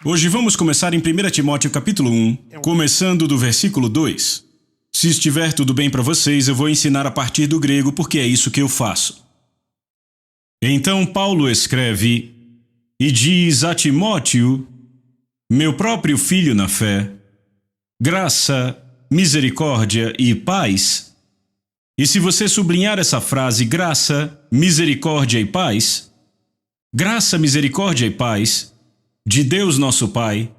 Hoje vamos começar em 1 Timóteo capítulo 1, começando do versículo 2. Se estiver tudo bem para vocês, eu vou ensinar a partir do grego, porque é isso que eu faço. Então Paulo escreve e diz a Timóteo, meu próprio filho na fé, graça, misericórdia e paz. E se você sublinhar essa frase, graça, misericórdia e paz, graça, misericórdia e paz, de Deus nosso Pai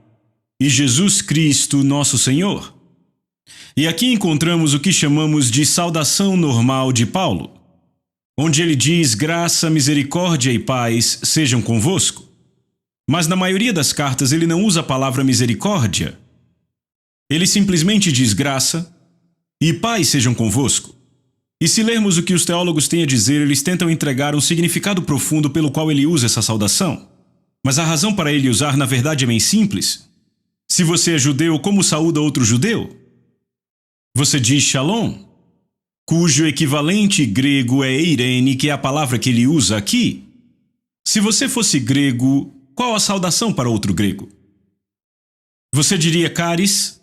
e Jesus Cristo nosso Senhor. E aqui encontramos o que chamamos de saudação normal de Paulo, onde ele diz graça, misericórdia e paz sejam convosco. Mas na maioria das cartas ele não usa a palavra misericórdia. Ele simplesmente diz graça e paz sejam convosco. E se lermos o que os teólogos têm a dizer, eles tentam entregar um significado profundo pelo qual ele usa essa saudação. Mas a razão para ele usar, na verdade, é bem simples. Se você é judeu, como saúda outro judeu? Você diz shalom, cujo equivalente grego é eirene, que é a palavra que ele usa aqui. Se você fosse grego, qual a saudação para outro grego? Você diria charis,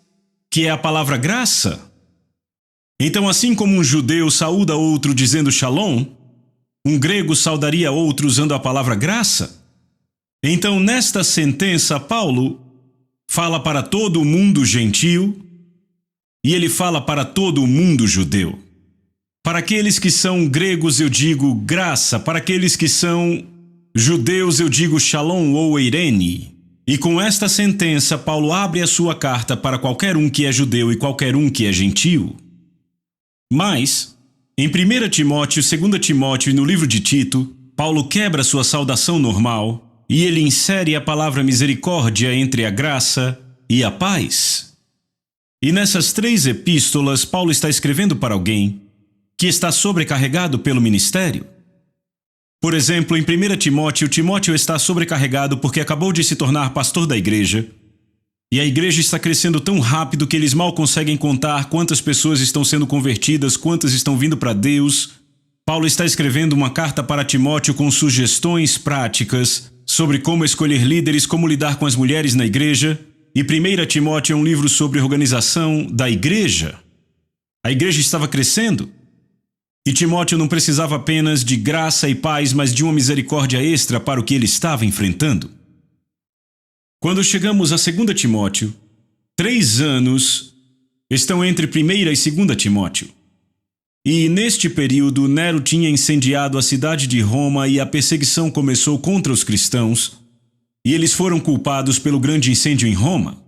que é a palavra graça? Então, assim como um judeu saúda outro dizendo shalom, um grego saudaria outro usando a palavra graça? Então, nesta sentença, Paulo fala para todo o mundo gentil e ele fala para todo o mundo judeu. Para aqueles que são gregos, eu digo graça. Para aqueles que são judeus, eu digo shalom ou eirene. E com esta sentença, Paulo abre a sua carta para qualquer um que é judeu e qualquer um que é gentil. Mas, em 1 Timóteo, 2 Timóteo e no livro de Tito, Paulo quebra sua saudação normal e ele insere a palavra misericórdia entre a graça e a paz. E nessas três epístolas, Paulo está escrevendo para alguém que está sobrecarregado pelo ministério. Por exemplo, em 1 Timóteo, Timóteo está sobrecarregado porque acabou de se tornar pastor da igreja. E a igreja está crescendo tão rápido que eles mal conseguem contar quantas pessoas estão sendo convertidas, quantas estão vindo para Deus. Paulo está escrevendo uma carta para Timóteo com sugestões práticas sobre como escolher líderes, como lidar com as mulheres na igreja. E 1 Timóteo é um livro sobre organização da igreja. A igreja estava crescendo. E Timóteo não precisava apenas de graça e paz, mas de uma misericórdia extra para o que ele estava enfrentando. Quando chegamos a 2 Timóteo, 3 anos estão entre 1 e 2 Timóteo. E neste período, Nero tinha incendiado a cidade de Roma e a perseguição começou contra os cristãos, e eles foram culpados pelo grande incêndio em Roma.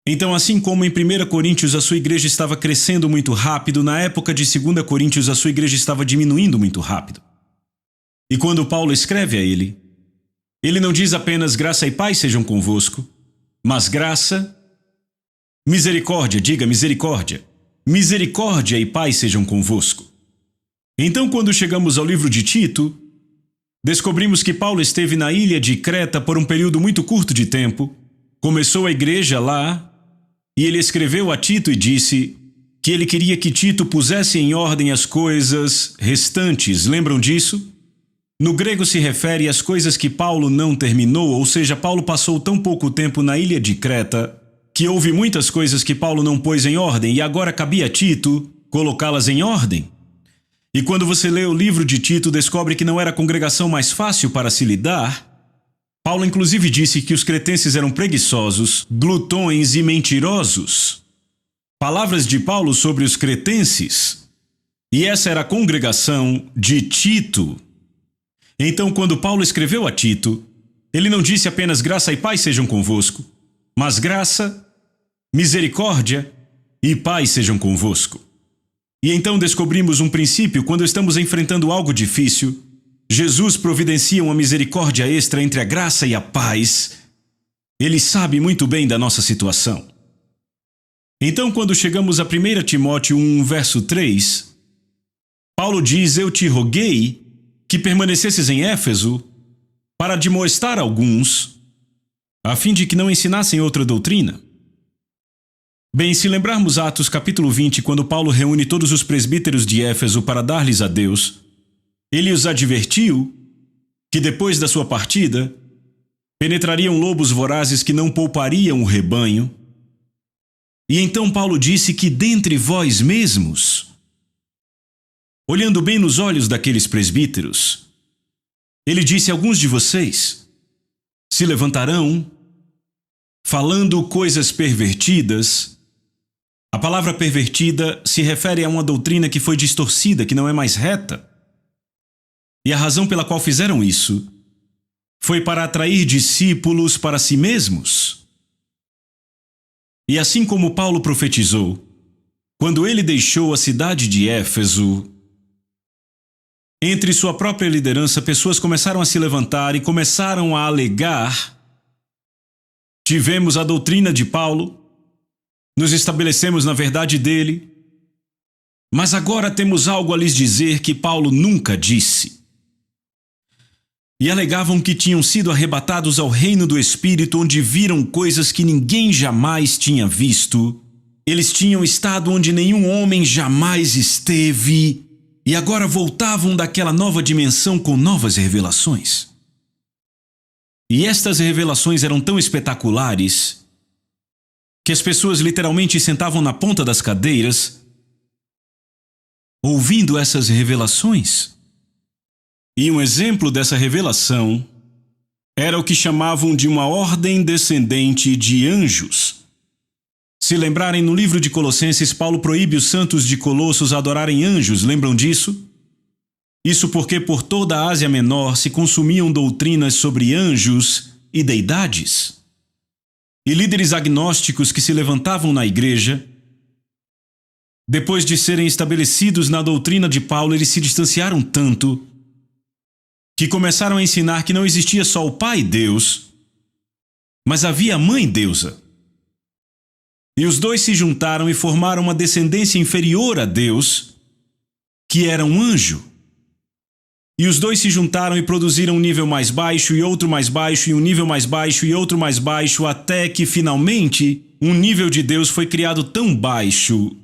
Então, assim como em 1 Coríntios a sua igreja estava crescendo muito rápido, na época de 2 Coríntios a sua igreja estava diminuindo muito rápido. E quando Paulo escreve a ele não diz apenas graça e paz sejam convosco, mas graça, misericórdia, diga misericórdia. Misericórdia e paz sejam convosco. Então, quando chegamos ao livro de Tito, descobrimos que Paulo esteve na ilha de Creta por um período muito curto de tempo, começou a igreja lá, e ele escreveu a Tito e disse que ele queria que Tito pusesse em ordem as coisas restantes. Lembram disso? No grego se refere às coisas que Paulo não terminou, ou seja, Paulo passou tão pouco tempo na ilha de Creta que houve muitas coisas que Paulo não pôs em ordem e agora cabia a Tito colocá-las em ordem. E quando você lê o livro de Tito, descobre que não era a congregação mais fácil para se lidar. Paulo inclusive disse que os cretenses eram preguiçosos, glutões e mentirosos. Palavras de Paulo sobre os cretenses. E essa era a congregação de Tito. Então, quando Paulo escreveu a Tito, ele não disse apenas graça e paz sejam convosco, mas graça, misericórdia e paz sejam convosco. E então descobrimos um princípio: quando estamos enfrentando algo difícil, Jesus providencia uma misericórdia extra entre a graça e a paz. Ele sabe muito bem da nossa situação. Então, quando chegamos a 1 Timóteo 1, verso 3, Paulo diz: eu te roguei que permanecesses em Éfeso para admoestar alguns, a fim de que não ensinassem outra doutrina. Bem, se lembrarmos Atos capítulo 20, quando Paulo reúne todos os presbíteros de Éfeso para dar-lhes a Deus, ele os advertiu que depois da sua partida, Penetrariam lobos vorazes que não poupariam o rebanho. E então Paulo disse que dentre vós mesmos, olhando bem nos olhos daqueles presbíteros, ele disse: alguns de vocês se levantarão falando coisas pervertidas. A palavra pervertida se refere a uma doutrina que foi distorcida, que não é mais reta. E a razão pela qual fizeram isso foi para atrair discípulos para si mesmos. E assim como Paulo profetizou, quando ele deixou a cidade de Éfeso, entre sua própria liderança, pessoas começaram a se levantar e começaram a alegar: tivemos a doutrina de Paulo, nos estabelecemos na verdade dele, mas agora temos algo a lhes dizer que Paulo nunca disse. E alegavam que tinham sido arrebatados ao reino do Espírito, onde viram coisas que ninguém jamais tinha visto. Eles tinham estado onde nenhum homem jamais esteve, e agora voltavam daquela nova dimensão com novas revelações. E estas revelações eram tão espetaculares que as pessoas literalmente sentavam na ponta das cadeiras, ouvindo essas revelações. E um exemplo dessa revelação era o que chamavam de uma ordem descendente de anjos. Se lembrarem, no livro de Colossenses, Paulo proíbe os santos de Colossos a adorarem anjos, lembram disso? Isso porque por toda a Ásia Menor se consumiam doutrinas sobre anjos e deidades. E líderes agnósticos que se levantavam na igreja, depois de serem estabelecidos na doutrina de Paulo, eles se distanciaram tanto que começaram a ensinar que não existia só o Pai Deus, mas havia a Mãe Deusa. E os dois se juntaram e formaram uma descendência inferior a Deus, que era um anjo. E os dois se juntaram e produziram um nível mais baixo e outro mais baixo e um nível mais baixo e outro mais baixo, até que finalmente um nível de Deus foi criado tão baixo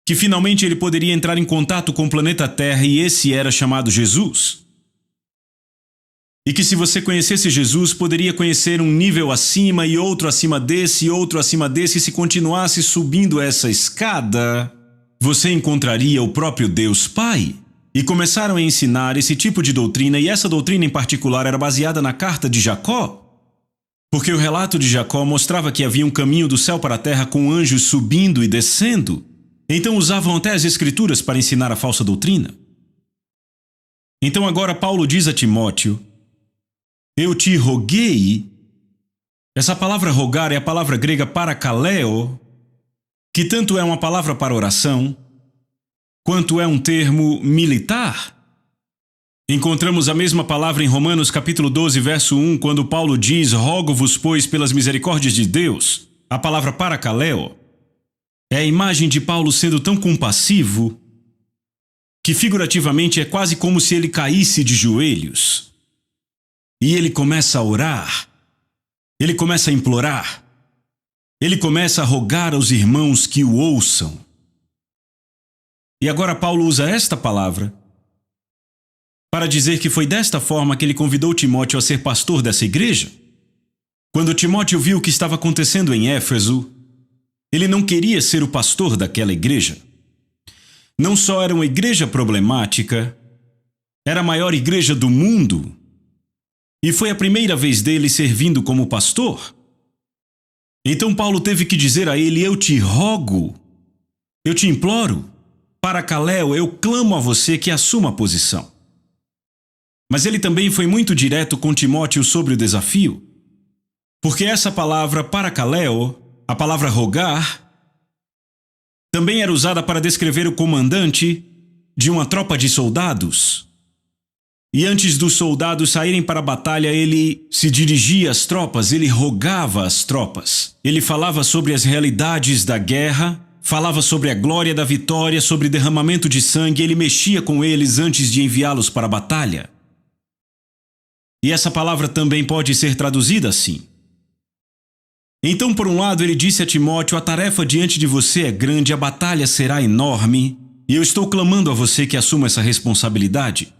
que finalmente ele poderia entrar em contato com o planeta Terra, e esse era chamado Jesus. E que se você conhecesse Jesus, poderia conhecer um nível acima e outro acima desse e outro acima desse, e se continuasse subindo essa escada, você encontraria o próprio Deus Pai. E começaram a ensinar esse tipo de doutrina, e essa doutrina em particular era baseada na carta de Jacó, porque o relato de Jacó mostrava que havia um caminho do céu para a terra com anjos subindo e descendo. Então usavam até as escrituras para ensinar a falsa doutrina. Então agora Paulo diz a Timóteo: eu te roguei. Essa palavra rogar é a palavra grega parakaleo, que tanto é uma palavra para oração, quanto é um termo militar. Encontramos a mesma palavra em Romanos capítulo 12, verso 1, quando Paulo diz: rogo-vos, pois, pelas misericórdias de Deus. A palavra parakaleo é a imagem de Paulo sendo tão compassivo que figurativamente é quase como se ele caísse de joelhos. E ele começa a orar, ele começa a implorar, ele começa a rogar aos irmãos que o ouçam. E agora Paulo usa esta palavra para dizer que foi desta forma que ele convidou Timóteo a ser pastor dessa igreja. Quando Timóteo viu o que estava acontecendo em Éfeso, ele não queria ser o pastor daquela igreja. Não só era uma igreja problemática, era a maior igreja do mundo, e foi a primeira vez dele servindo como pastor. Então Paulo teve que dizer a ele: eu te rogo, eu te imploro, parakaleo, eu clamo a você que assuma a posição. Mas ele também foi muito direto com Timóteo sobre o desafio, porque essa palavra parakaleo, a palavra rogar, também era usada para descrever o comandante de uma tropa de soldados. E antes dos soldados saírem para a batalha, ele se dirigia às tropas, ele rogava às tropas. Ele falava sobre as realidades da guerra, falava sobre a glória da vitória, sobre derramamento de sangue, ele mexia com eles antes de enviá-los para a batalha. E essa palavra também pode ser traduzida assim. Então, por um lado, ele disse a Timóteo: a tarefa diante de você é grande, a batalha será enorme, e eu estou clamando a você que assuma essa responsabilidade.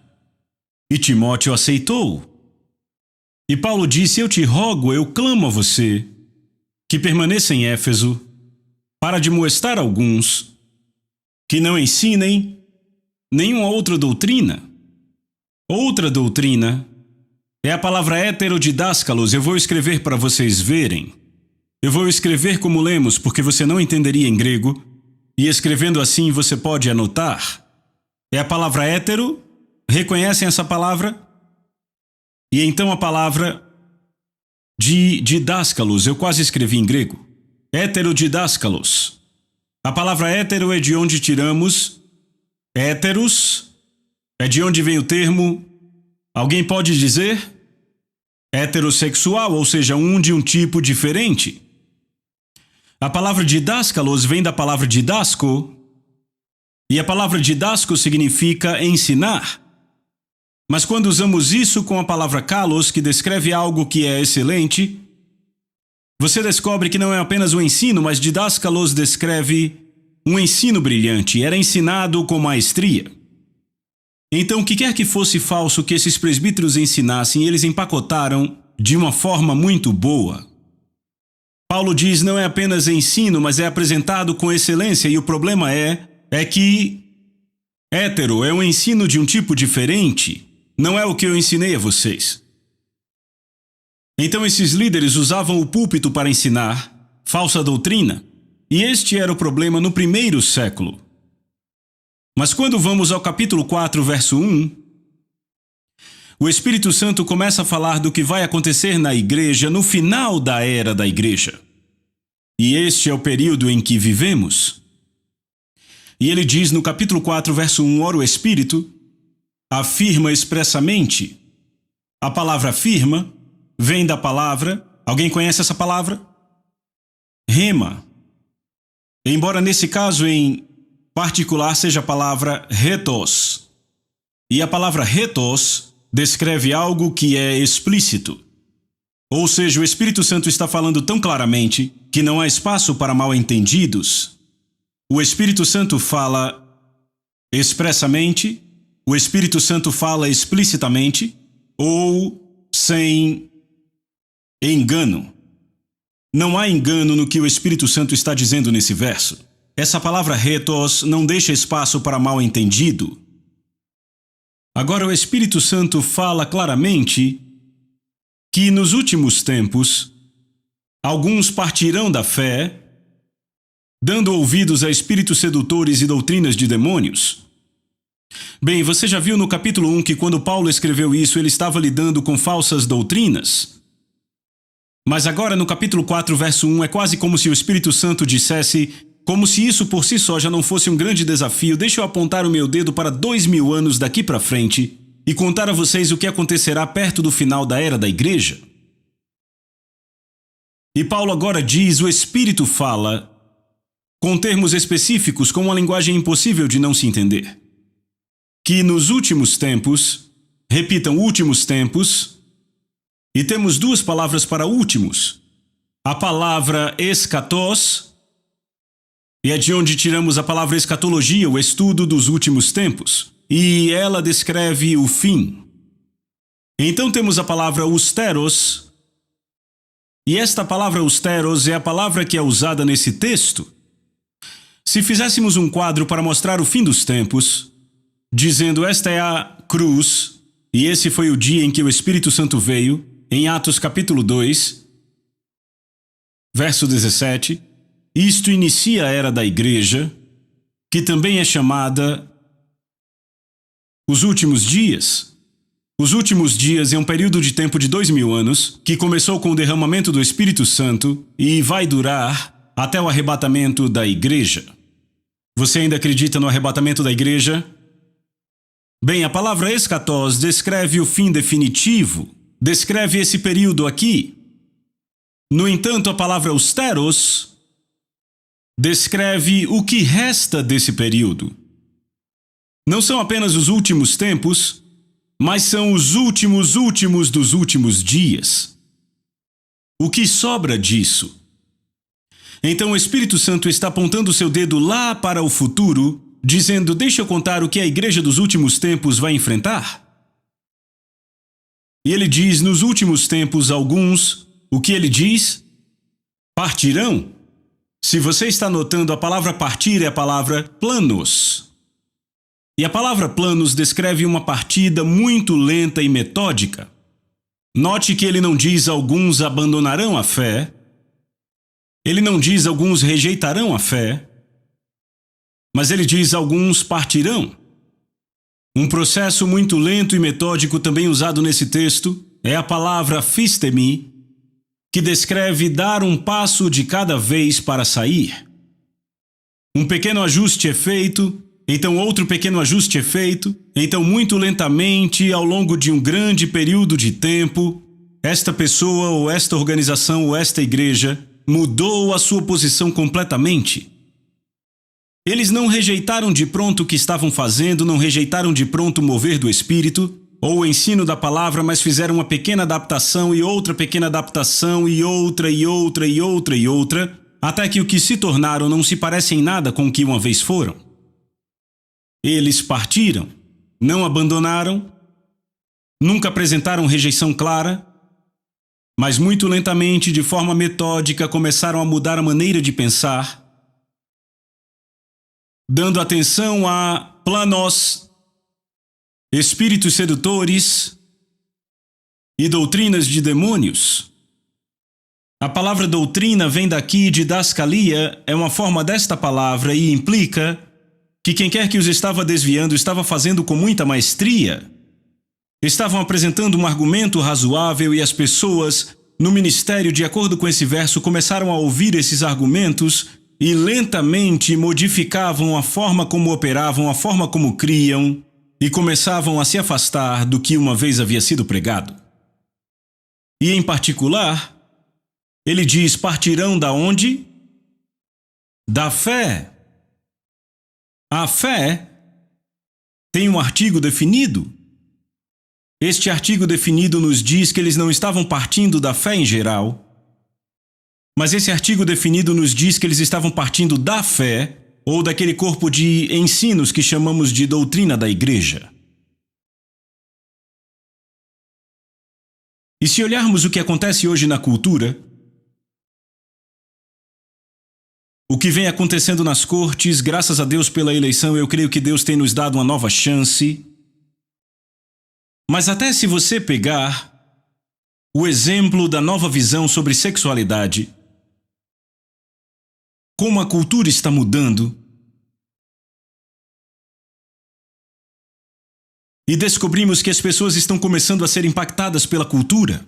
E Timóteo aceitou. E Paulo disse: eu te rogo, eu clamo a você, que permaneça em Éfeso, para admoestar alguns, que não ensinem nenhuma outra doutrina. Outra doutrina é a palavra heterodidáskalos. Eu vou escrever para vocês verem. Eu vou escrever como lemos, porque você não entenderia em grego, e escrevendo assim você pode anotar. É a palavra hétero. Reconhecem essa palavra? E então a palavra didáskalos, eu quase escrevi em grego. Heterodidáskalos. A palavra hétero é de onde tiramos héteros, é de onde vem o termo, alguém pode dizer? Heterossexual, ou seja, de um tipo diferente. A palavra didáskalos vem da palavra didasco, e a palavra didasco significa ensinar. Mas quando usamos isso com a palavra kalos, que descreve algo que é excelente, você descobre que não é apenas um ensino, mas didáskalos descreve um ensino brilhante, era ensinado com maestria. Então, o que quer que fosse falso que esses presbíteros ensinassem, eles empacotaram de uma forma muito boa. Paulo diz, não é apenas ensino, mas é apresentado com excelência, e o problema é que hétero é um ensino de um tipo diferente. Não é o que eu ensinei a vocês. Então esses líderes usavam o púlpito para ensinar falsa doutrina, e este era o problema no primeiro século. Mas quando vamos ao capítulo 4, verso 1, o Espírito Santo começa a falar do que vai acontecer na igreja no final da era da igreja. E este é o período em que vivemos. E ele diz no capítulo 4, verso 1, ora o Espírito afirma expressamente. A palavra afirma vem da palavra, alguém conhece essa palavra? Rema. Embora nesse caso em particular seja a palavra retos. E a palavra retos descreve algo que é explícito. Ou seja, o Espírito Santo está falando tão claramente que não há espaço para mal-entendidos. O Espírito Santo fala expressamente, o Espírito Santo fala explicitamente ou sem engano. Não há engano no que o Espírito Santo está dizendo nesse verso. Essa palavra retos não deixa espaço para mal-entendido. Agora o Espírito Santo fala claramente que nos últimos tempos, alguns partirão da fé, dando ouvidos a espíritos sedutores e doutrinas de demônios. Bem, você já viu no capítulo 1 que quando Paulo escreveu isso, ele estava lidando com falsas doutrinas? Mas agora no capítulo 4, verso 1, é quase como se o Espírito Santo dissesse, como se isso por si só já não fosse um grande desafio, deixa eu apontar o meu dedo para 2000 anos daqui para frente e contar a vocês o que acontecerá perto do final da era da igreja. E Paulo agora diz, o Espírito fala com termos específicos, com uma linguagem impossível de não se entender. Que nos últimos tempos, repitam, últimos tempos, e temos duas palavras para últimos. A palavra eschatos, e é de onde tiramos a palavra escatologia, o estudo dos últimos tempos, e ela descreve o fim. Então temos a palavra austeros, e esta palavra austeros é a palavra que é usada nesse texto. Se fizéssemos um quadro para mostrar o fim dos tempos, dizendo esta é a cruz, e esse foi o dia em que o Espírito Santo veio, em Atos capítulo 2, verso 17, isto inicia a era da igreja, que também é chamada os últimos dias. Os últimos dias é um período de tempo de 2000 anos, que começou com o derramamento do Espírito Santo e vai durar até o arrebatamento da igreja. Você ainda acredita no arrebatamento da igreja? Bem, a palavra eschatos descreve o fim definitivo, descreve esse período aqui. No entanto, a palavra austeros descreve o que resta desse período. Não são apenas os últimos tempos, mas são os últimos dos últimos dias. O que sobra disso? Então o Espírito Santo está apontando seu dedo lá para o futuro, dizendo, deixa eu contar o que a igreja dos últimos tempos vai enfrentar. E ele diz, nos últimos tempos, alguns, o que ele diz? Partirão. Se você está notando, a palavra partir é a palavra planos. E a palavra planos descreve uma partida muito lenta e metódica. Note que ele não diz alguns abandonarão a fé. Ele não diz alguns rejeitarão a fé. Mas ele diz alguns partirão. Um processo muito lento e metódico também usado nesse texto é a palavra fistemi, que descreve dar um passo de cada vez para sair. Um pequeno ajuste é feito, então outro pequeno ajuste é feito, então muito lentamente, ao longo de um grande período de tempo, esta pessoa ou esta organização ou esta igreja mudou a sua posição completamente. Eles não rejeitaram de pronto o que estavam fazendo, não rejeitaram de pronto o mover do Espírito, ou o ensino da palavra, mas fizeram uma pequena adaptação e outra pequena adaptação e outra e outra e outra e outra, até que o que se tornaram não se parece em nada com o que uma vez foram. Eles partiram, não abandonaram, nunca apresentaram rejeição clara, mas muito lentamente, de forma metódica, começaram a mudar a maneira de pensar, dando atenção a planos, espíritos sedutores e doutrinas de demônios. A palavra doutrina vem daqui de dascalia, é uma forma desta palavra e implica que quem quer que os estava desviando estava fazendo com muita maestria. Estavam apresentando um argumento razoável e as pessoas, no ministério, de acordo com esse verso, começaram a ouvir esses argumentos e lentamente modificavam a forma como operavam, a forma como criam, e começavam a se afastar do que uma vez havia sido pregado. E em particular, ele diz, partirão da onde? Da fé. A fé tem um artigo definido. Este artigo definido nos diz que eles não estavam partindo da fé em geral, mas esse artigo definido nos diz que eles estavam partindo da fé, ou daquele corpo de ensinos que chamamos de doutrina da igreja. E se olharmos o que acontece hoje na cultura, o que vem acontecendo nas cortes, graças a Deus pela eleição, eu creio que Deus tem nos dado uma nova chance. Mas até se você pegar o exemplo da nova visão sobre sexualidade, como a cultura está mudando, e descobrimos que as pessoas estão começando a ser impactadas pela cultura.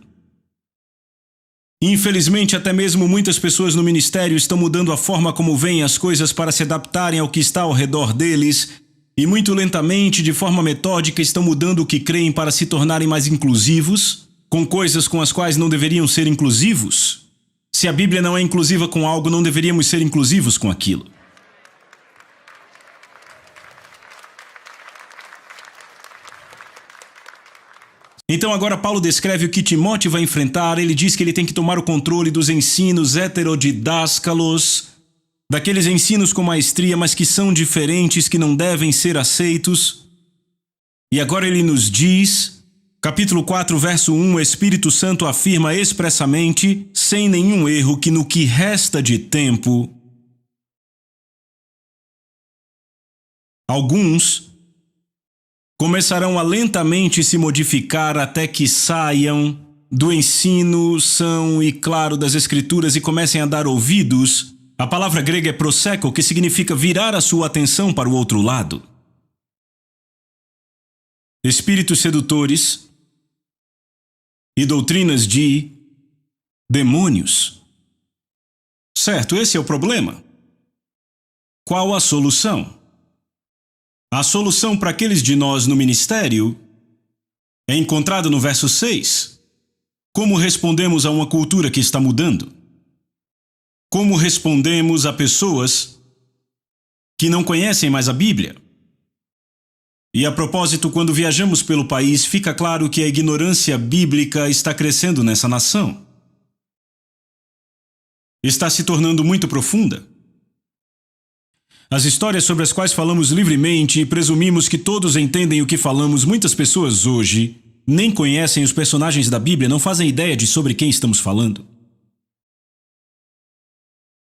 Infelizmente, até mesmo muitas pessoas no ministério estão mudando a forma como veem as coisas para se adaptarem ao que está ao redor deles, e muito lentamente, de forma metódica, estão mudando o que creem para se tornarem mais inclusivos, com coisas com as quais não deveriam ser inclusivos. Se a Bíblia não é inclusiva com algo, não deveríamos ser inclusivos com aquilo. Então agora Paulo descreve o que Timóteo vai enfrentar. Ele diz que ele tem que tomar o controle dos ensinos heterodidáscalos, daqueles ensinos com maestria, mas que são diferentes, que não devem ser aceitos. E agora ele nos diz... Capítulo 4, verso 1, o Espírito Santo afirma expressamente, sem nenhum erro, que no que resta de tempo, alguns começarão a lentamente se modificar até que saiam do ensino são e claro das Escrituras e comecem a dar ouvidos. A palavra grega é proseko, que significa virar a sua atenção para o outro lado. Espíritos sedutores e doutrinas de demônios. Certo, esse é o problema. Qual a solução? A solução para aqueles de nós no ministério é encontrada no verso 6. Como respondemos a uma cultura que está mudando? Como respondemos a pessoas que não conhecem mais a Bíblia? E a propósito, quando viajamos pelo país, fica claro que a ignorância bíblica está crescendo nessa nação. Está se tornando muito profunda. As histórias sobre as quais falamos livremente e presumimos que todos entendem o que falamos, muitas pessoas hoje nem conhecem os personagens da Bíblia não fazem ideia de sobre quem estamos falando.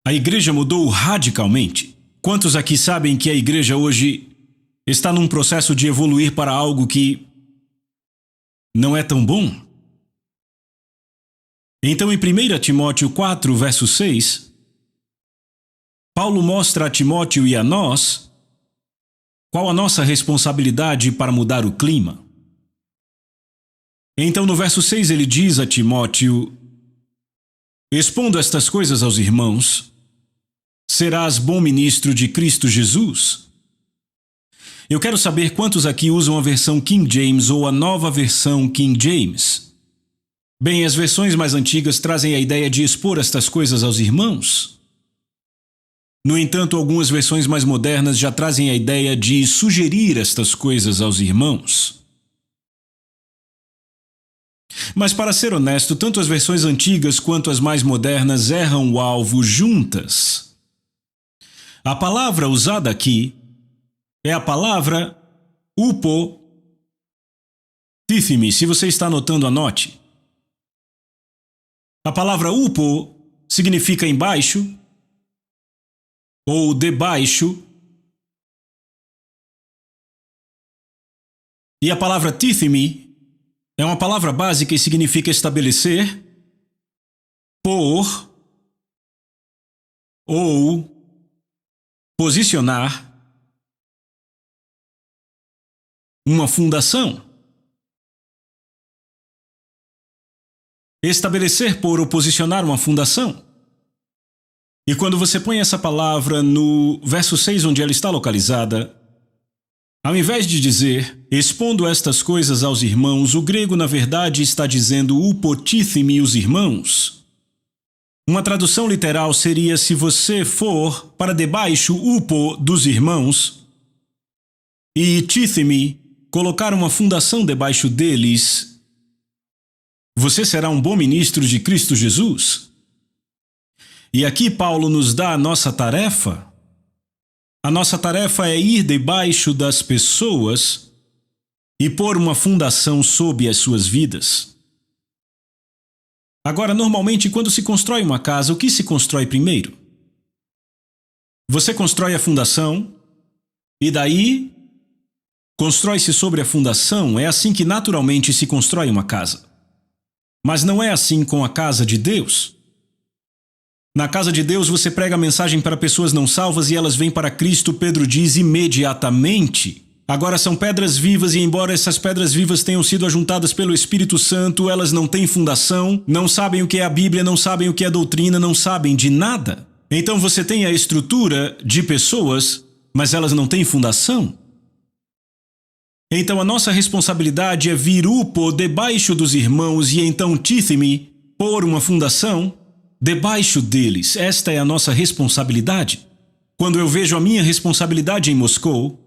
A igreja mudou radicalmente. Quantos aqui sabem que a igreja hoje está num processo de evoluir para algo que não é tão bom? Então, em 1 Timóteo 4, verso 6, Paulo mostra a Timóteo e a nós qual a nossa responsabilidade para mudar o clima. Então, no verso 6, ele diz a Timóteo: expondo estas coisas aos irmãos, serás bom ministro de Cristo Jesus. Eu quero saber quantos aqui usam a versão King James ou a nova versão King James. Bem, as versões mais antigas trazem a ideia de expor estas coisas aos irmãos. No entanto, algumas versões mais modernas já trazem a ideia de sugerir estas coisas aos irmãos. Mas, para ser honesto, tanto as versões antigas quanto as mais modernas erram o alvo juntas. A palavra usada aqui é a palavra upotithemi. Se você está anotando, anote. A palavra upo significa embaixo ou debaixo. E a palavra tithemi é uma palavra básica e significa estabelecer, pôr ou posicionar uma fundação. Estabelecer, pôr ou posicionar uma fundação. E quando você põe essa palavra no verso 6, onde ela está localizada, ao invés de dizer, expondo estas coisas aos irmãos, o grego na verdade está dizendo upotithemi os irmãos. Uma tradução literal seria: se você for para debaixo upo dos irmãos, e tithemi, colocar uma fundação debaixo deles, você será um bom ministro de Cristo Jesus. E aqui Paulo nos dá a nossa tarefa. A nossa tarefa é ir debaixo das pessoas e pôr uma fundação sob as suas vidas. Agora, normalmente, quando se constrói uma casa, o que se constrói primeiro? Você constrói a fundação e daí constrói-se sobre a fundação. É assim que naturalmente se constrói uma casa. Mas não é assim com a casa de Deus. Na casa de Deus você prega a mensagem para pessoas não salvas e elas vêm para Cristo, Pedro diz, imediatamente. Agora são pedras vivas e embora essas pedras vivas tenham sido ajuntadas pelo Espírito Santo, elas não têm fundação, não sabem o que é a Bíblia, não sabem o que é doutrina, não sabem de nada. Então você tem a estrutura de pessoas, mas elas não têm fundação. Então a nossa responsabilidade é vir upo debaixo dos irmãos e então tithemi, pôr uma fundação debaixo deles. Esta é a nossa responsabilidade. Quando eu vejo a minha responsabilidade em Moscou,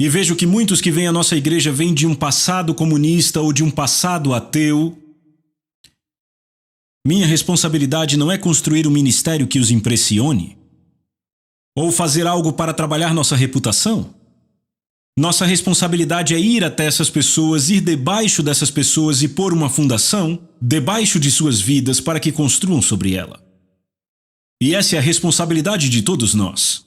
e vejo que muitos que vêm à nossa igreja vêm de um passado comunista ou de um passado ateu, minha responsabilidade não é construir um ministério que os impressione, ou fazer algo para trabalhar nossa reputação. Nossa responsabilidade é ir até essas pessoas, ir debaixo dessas pessoas e pôr uma fundação debaixo de suas vidas para que construam sobre ela. E essa é a responsabilidade de todos nós.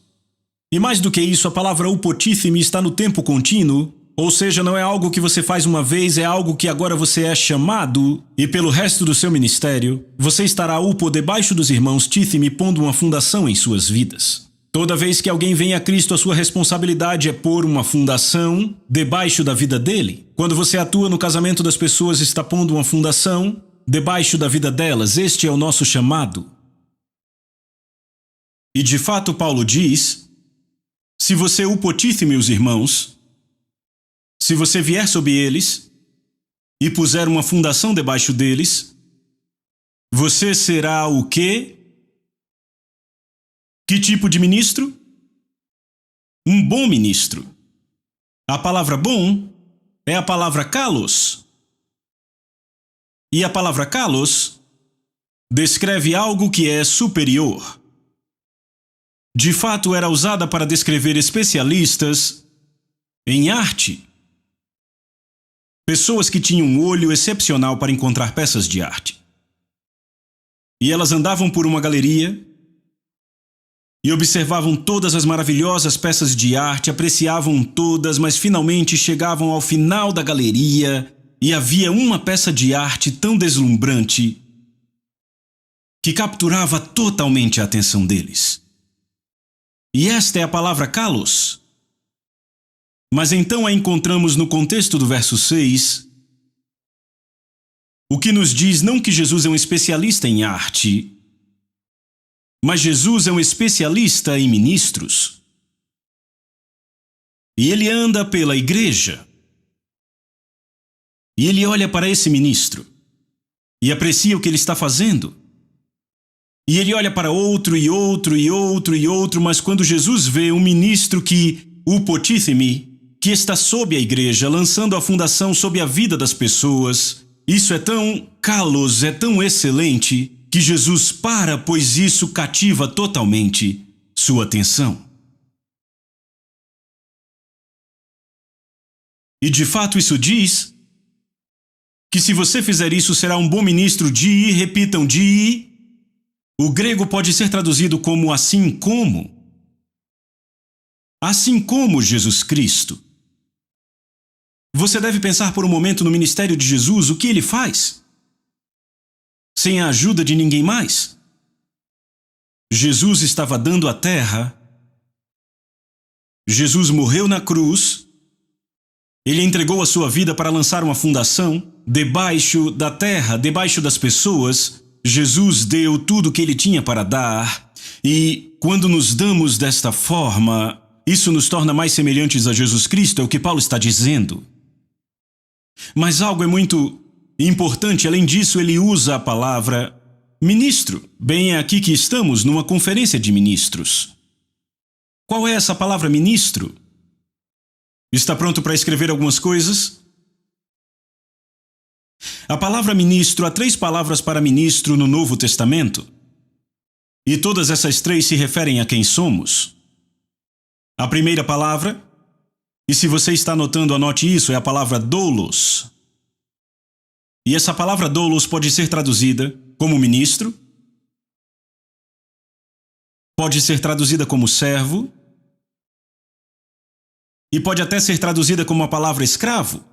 E mais do que isso, a palavra upotithemi está no tempo contínuo, ou seja, não é algo que você faz uma vez, é algo que agora você é chamado e pelo resto do seu ministério, você estará upo debaixo dos irmãos tithemi, pondo uma fundação em suas vidas. Toda vez que alguém vem a Cristo, a sua responsabilidade é pôr uma fundação debaixo da vida dele. Quando você atua no casamento das pessoas, está pondo uma fundação debaixo da vida delas. Este é o nosso chamado. E de fato Paulo diz, se você upotithemi os irmãos, se você vier sobre eles e puser uma fundação debaixo deles, você será o quê? Que tipo de ministro? Um bom ministro. A palavra bom é a palavra kalos. E a palavra kalos descreve algo que é superior. De fato, era usada para descrever especialistas em arte. Pessoas que tinham um olho excepcional para encontrar peças de arte. E elas andavam por uma galeria e observavam todas as maravilhosas peças de arte, apreciavam todas, mas finalmente chegavam ao final da galeria e havia uma peça de arte tão deslumbrante que capturava totalmente a atenção deles. E esta é a palavra kalos. Mas então a encontramos no contexto do verso 6, o que nos diz não que Jesus é um especialista em arte, mas Jesus é um especialista em ministros. E ele anda pela igreja. E ele olha para esse ministro e aprecia o que ele está fazendo. E ele olha para outro e outro e outro e outro, mas quando Jesus vê um ministro que está sob a igreja, lançando a fundação sobre a vida das pessoas, isso é tão kalos, é tão excelente, que Jesus para, pois isso cativa totalmente sua atenção. E de fato isso diz que se você fizer isso, será um bom ministro de ir, repitam, de ir. O grego pode ser traduzido como assim como. Assim como Jesus Cristo. Você deve pensar por um momento no ministério de Jesus, o que ele faz? Sem a ajuda de ninguém mais. Jesus estava dando a terra. Jesus morreu na cruz. Ele entregou a sua vida para lançar uma fundação debaixo da terra, debaixo das pessoas. Jesus deu tudo o que ele tinha para dar. E quando nos damos desta forma, isso nos torna mais semelhantes a Jesus Cristo, é o que Paulo está dizendo. Mas algo é muito importante, além disso, ele usa a palavra ministro. Bem, é aqui que estamos, numa conferência de ministros. Qual é essa palavra ministro? Está pronto para escrever algumas coisas? A palavra ministro, há 3 palavras para ministro no Novo Testamento. E todas essas 3 se referem a quem somos. A primeira palavra, e se você está anotando, anote isso, é a palavra doulos. E essa palavra doulos pode ser traduzida como ministro, pode ser traduzida como servo, e pode até ser traduzida como a palavra escravo.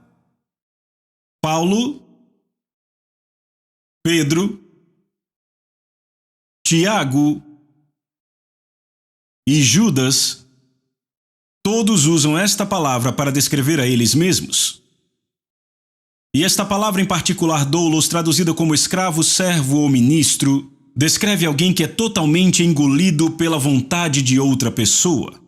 Paulo, Pedro, Tiago e Judas, todos usam esta palavra para descrever a eles mesmos. E esta palavra em particular, doulos, traduzida como escravo, servo ou ministro, descreve alguém que é totalmente engolido pela vontade de outra pessoa.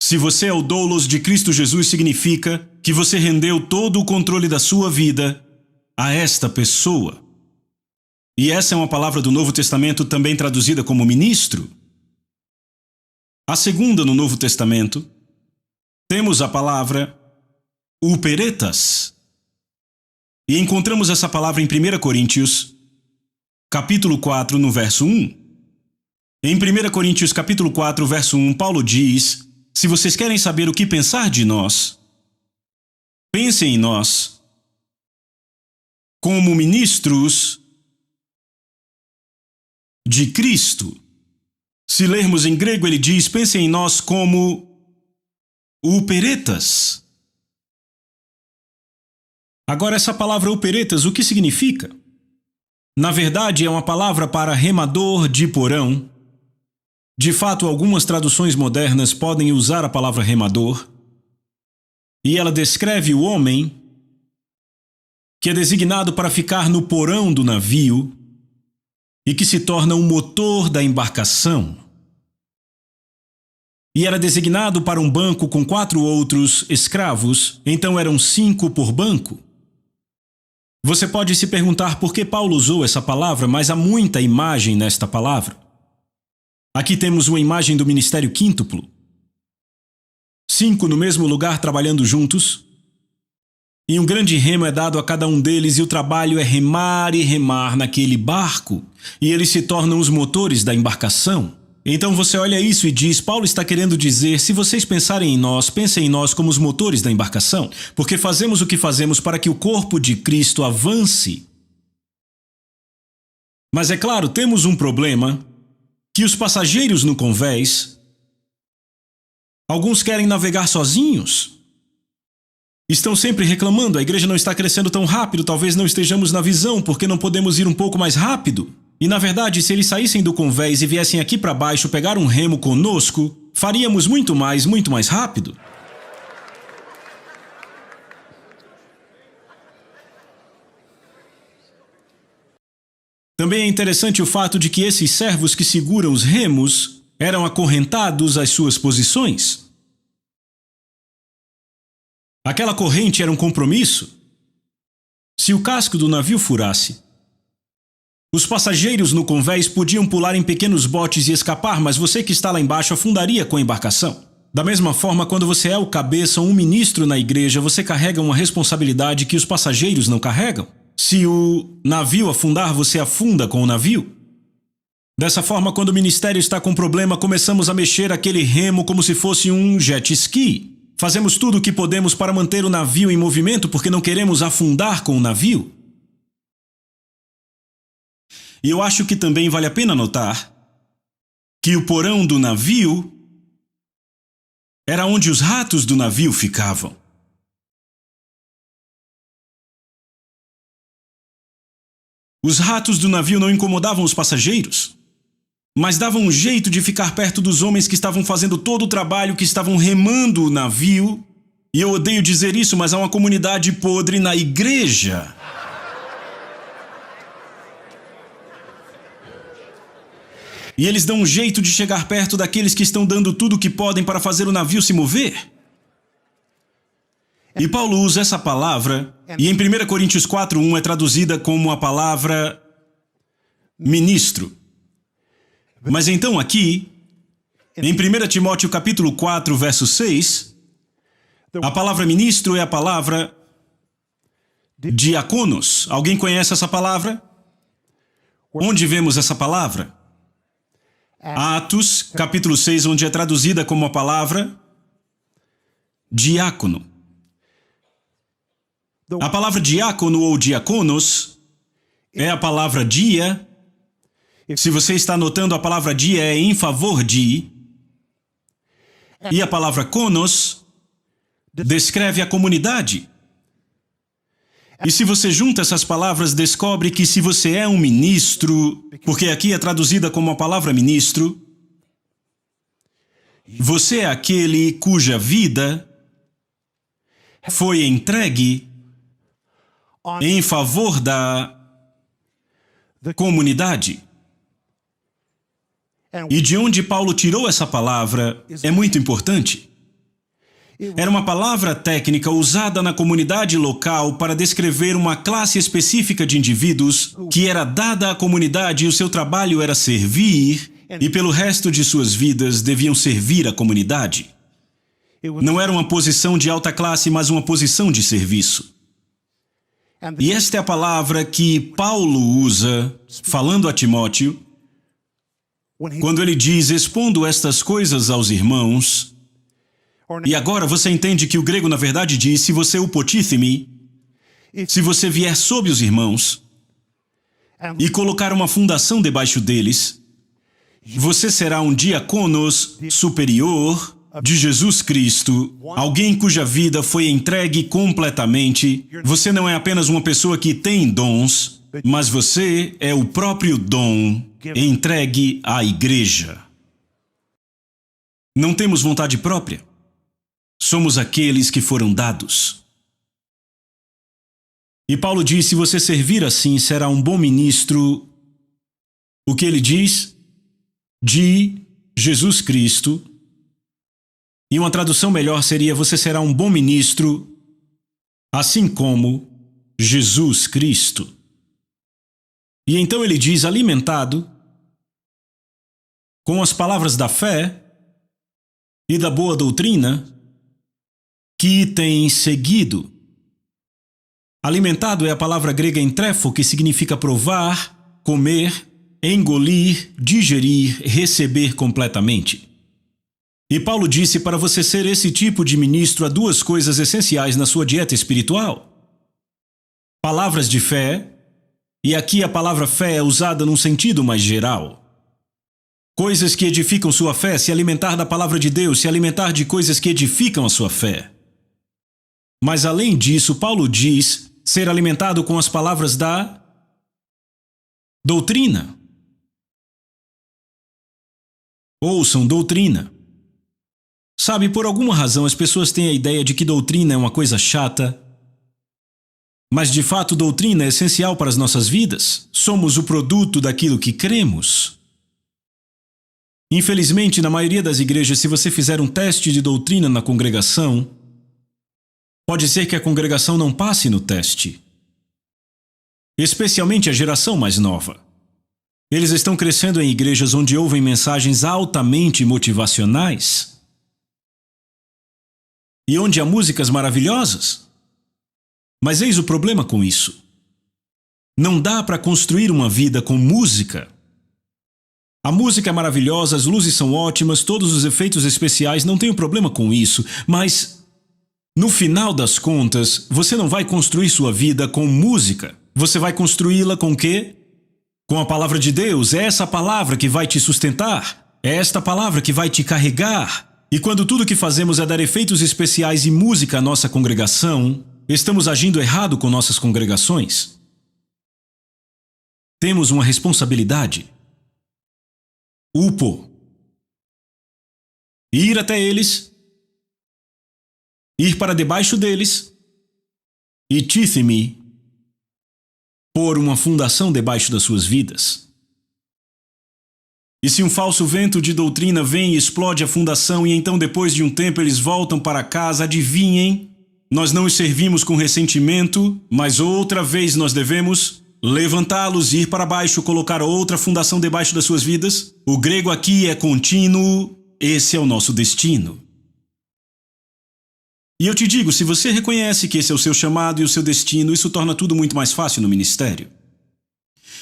Se você é o doulos de Cristo Jesus, significa que você rendeu todo o controle da sua vida a esta pessoa. E essa é uma palavra do Novo Testamento também traduzida como ministro. A segunda no Novo Testamento, temos a palavra uperetas. E encontramos essa palavra em 1 Coríntios, capítulo 4, no verso 1. Em 1 Coríntios, capítulo 4, verso 1, Paulo diz: se vocês querem saber o que pensar de nós, pensem em nós como ministros de Cristo. Se lermos em grego, ele diz: pensem em nós como uperetas. Agora, essa palavra uperetas, o que significa? Na verdade, é uma palavra para remador de porão. De fato, algumas traduções modernas podem usar a palavra remador. E ela descreve o homem que é designado para ficar no porão do navio e que se torna o motor da embarcação. E era designado para um banco com 4 outros escravos, então eram 5 por banco. Você pode se perguntar por que Paulo usou essa palavra, mas há muita imagem nesta palavra. Aqui temos uma imagem do ministério quíntuplo. 5 no mesmo lugar trabalhando juntos. E um grande remo é dado a cada um deles e o trabalho é remar e remar naquele barco. E eles se tornam os motores da embarcação. Então você olha isso e diz, Paulo está querendo dizer, se vocês pensarem em nós, pensem em nós como os motores da embarcação, porque fazemos o que fazemos para que o corpo de Cristo avance. Mas é claro, temos um problema, que os passageiros no convés, alguns querem navegar sozinhos. Estão sempre reclamando, a igreja não está crescendo tão rápido, talvez não estejamos na visão, porque não podemos ir um pouco mais rápido. E na verdade, se eles saíssem do convés e viessem aqui para baixo pegar um remo conosco, faríamos muito mais rápido. Também é interessante o fato de que esses servos que seguram os remos eram acorrentados às suas posições. Aquela corrente era um compromisso. Se o casco do navio furasse, os passageiros no convés podiam pular em pequenos botes e escapar, mas você que está lá embaixo afundaria com a embarcação. Da mesma forma, quando você é o cabeça ou um ministro na igreja, você carrega uma responsabilidade que os passageiros não carregam. Se o navio afundar, você afunda com o navio. Dessa forma, quando o ministério está com problema, começamos a mexer aquele remo como se fosse um jet ski. Fazemos tudo o que podemos para manter o navio em movimento porque não queremos afundar com o navio. E eu acho que também vale a pena notar que o porão do navio era onde os ratos do navio ficavam. Os ratos do navio não incomodavam os passageiros, mas davam um jeito de ficar perto dos homens que estavam fazendo todo o trabalho, que estavam remando o navio. E eu odeio dizer isso, mas há uma comunidade podre na igreja. E eles dão um jeito de chegar perto daqueles que estão dando tudo o que podem para fazer o navio se mover. E Paulo usa essa palavra, e em 1 Coríntios 4:1 é traduzida como a palavra ministro. Mas então aqui, em 1 Timóteo capítulo 4, verso 6, a palavra ministro é a palavra diáconos. Alguém conhece essa palavra? Onde vemos essa palavra? Atos, capítulo 6, onde é traduzida como a palavra diácono. A palavra diácono ou diaconos é a palavra dia. Se você está anotando, a palavra dia é em favor de. E a palavra konos descreve a comunidade. E se você junta essas palavras, descobre que se você é um ministro, porque aqui é traduzida como a palavra ministro, você é aquele cuja vida foi entregue em favor da comunidade. E de onde Paulo tirou essa palavra é muito importante. Era uma palavra técnica usada na comunidade local para descrever uma classe específica de indivíduos que era dada à comunidade e o seu trabalho era servir, e pelo resto de suas vidas deviam servir a comunidade. Não era uma posição de alta classe, mas uma posição de serviço. E esta é a palavra que Paulo usa, falando a Timóteo, quando ele diz, expondo estas coisas aos irmãos. E agora você entende que o grego na verdade diz, se você upotítheme, se você vier sob os irmãos e colocar uma fundação debaixo deles, você será um diáconos superior de Jesus Cristo, alguém cuja vida foi entregue completamente. Você não é apenas uma pessoa que tem dons, mas você é o próprio dom entregue à igreja. Não temos vontade própria. Somos aqueles que foram dados. E Paulo diz, se você servir assim, será um bom ministro. O que ele diz? De Jesus Cristo. E uma tradução melhor seria, você será um bom ministro, assim como Jesus Cristo. E então ele diz, alimentado com as palavras da fé e da boa doutrina que tem seguido. Alimentado é a palavra grega entrefo, que significa provar, comer, engolir, digerir, receber completamente. E Paulo disse para você ser esse tipo de ministro há duas coisas essenciais na sua dieta espiritual: palavras de fé, e aqui a palavra fé é usada num sentido mais geral. Coisas que edificam sua fé, se alimentar da palavra de Deus, se alimentar de coisas que edificam a sua fé. Mas além disso, Paulo diz ser alimentado com as palavras da doutrina. Ouçam doutrina. Sabe, por alguma razão as pessoas têm a ideia de que doutrina é uma coisa chata. Mas de fato doutrina é essencial para as nossas vidas. Somos o produto daquilo que cremos. Infelizmente, na maioria das igrejas, se você fizer um teste de doutrina na congregação, pode ser que a congregação não passe no teste. Especialmente a geração mais nova. Eles estão crescendo em igrejas onde ouvem mensagens altamente motivacionais e onde há músicas maravilhosas. Mas eis o problema com isso. Não dá para construir uma vida com música. A música é maravilhosa, as luzes são ótimas, todos os efeitos especiais, não tenho problema com isso, mas no final das contas, você não vai construir sua vida com música. Você vai construí-la com o quê? Com a palavra de Deus. É essa palavra que vai te sustentar. É esta palavra que vai te carregar. E quando tudo que fazemos é dar efeitos especiais e música à nossa congregação, estamos agindo errado com nossas congregações. Temos uma responsabilidade. Ir até eles, ir para debaixo deles, e Tithemi, pôr uma fundação debaixo das suas vidas. E se um falso vento de doutrina vem e explode a fundação e então depois de um tempo eles voltam para casa, adivinhem, nós não os servimos com ressentimento, mas outra vez nós devemos levantá-los, ir para baixo, colocar outra fundação debaixo das suas vidas. O grego aqui é contínuo, esse é o nosso destino. E eu te digo, se você reconhece que esse é o seu chamado e o seu destino, isso torna tudo muito mais fácil no ministério.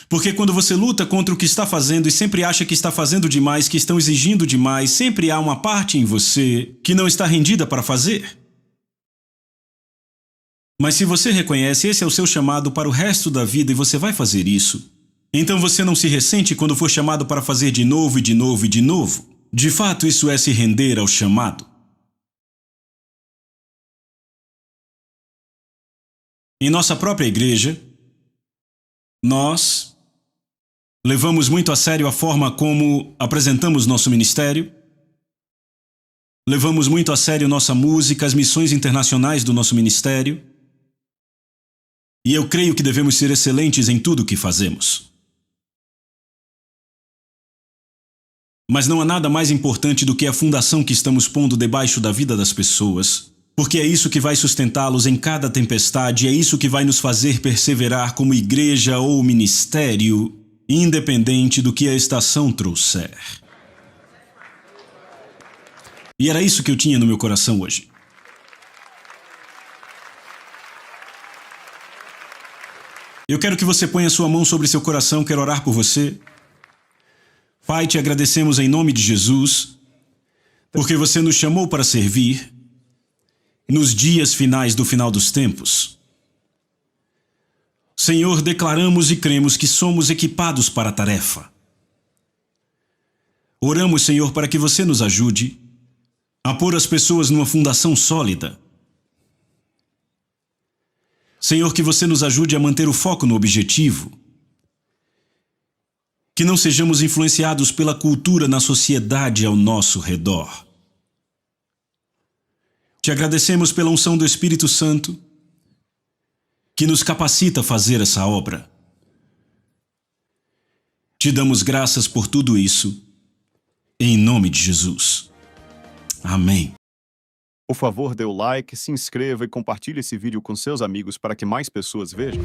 Porque quando você luta contra o que está fazendo e sempre acha que está fazendo demais, que estão exigindo demais, sempre há uma parte em você que não está rendida para fazer. Mas se você reconhece esse é o seu chamado para o resto da vida e você vai fazer isso, então você não se ressente quando for chamado para fazer de novo e de novo e de novo. De fato, isso é se render ao chamado. Em nossa própria igreja, nós levamos muito a sério a forma como apresentamos nosso ministério, levamos muito a sério nossa música, as missões internacionais do nosso ministério, e eu creio que devemos ser excelentes em tudo o que fazemos. Mas não há nada mais importante do que a fundação que estamos pondo debaixo da vida das pessoas, porque é isso que vai sustentá-los em cada tempestade, é isso que vai nos fazer perseverar como igreja ou ministério, independente do que a estação trouxer. E era isso que eu tinha no meu coração hoje. Eu quero que você ponha sua mão sobre seu coração, quero orar por você. Pai, te agradecemos em nome de Jesus, porque você nos chamou para servir nos dias finais do final dos tempos. Senhor, declaramos e cremos que somos equipados para a tarefa. Oramos, Senhor, para que você nos ajude a pôr as pessoas numa fundação sólida. Senhor, que você nos ajude a manter o foco no objetivo. Que não sejamos influenciados pela cultura na sociedade ao nosso redor. Te agradecemos pela unção do Espírito Santo, que nos capacita a fazer essa obra. Te damos graças por tudo isso, em nome de Jesus. Amém. Por favor, dê o like, se inscreva e compartilhe esse vídeo com seus amigos para que mais pessoas vejam.